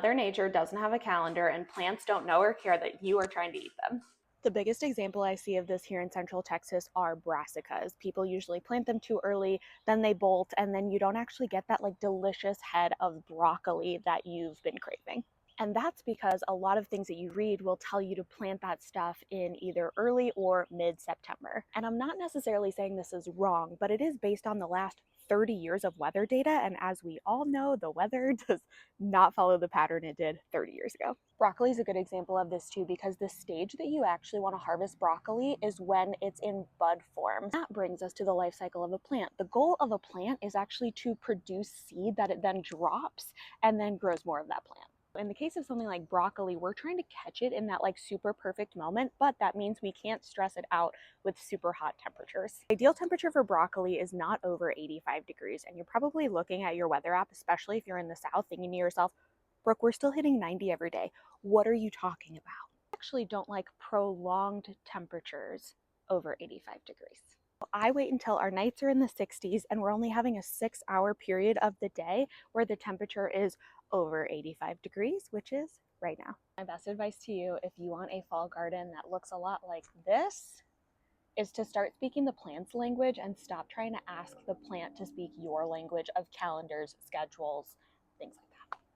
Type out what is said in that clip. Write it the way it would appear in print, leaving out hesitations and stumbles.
Mother Nature doesn't have a calendar, and plants don't know or care that you are trying to eat them. The biggest example I see of this here in Central Texas are brassicas. People usually plant them too early, then they bolt, and then you don't actually get that like delicious head of broccoli that you've been craving. And that's because a lot of things that you read will tell you to plant that stuff in either early or mid-September. And I'm not necessarily saying this is wrong, but it is based on the last 30 years of weather data. And as we all know, the weather does not follow the pattern it did 30 years ago. Broccoli is a good example of this too, because the stage that you actually want to harvest broccoli is when it's in bud form. That brings us to the life cycle of a plant. The goal of a plant is actually to produce seed that it then drops and then grows more of that plant. In the case of something like broccoli, we're trying to catch it in that like super perfect moment, but that means we can't stress it out with super hot temperatures. The ideal temperature for broccoli is not over 85 degrees, and you're probably looking at your weather app, especially if you're in the South, thinking to yourself, Brooke, we're still hitting 90 every day. What are you talking about? I actually don't like prolonged temperatures over 85 degrees. I wait until our nights are in the 60s and we're only having a 6-hour period of the day where the temperature is over 85 degrees, which is right now. My best advice to you, if you want a fall garden that looks a lot like this, is to start speaking the plant's language and stop trying to ask the plant to speak your language of calendars, schedules, things like that.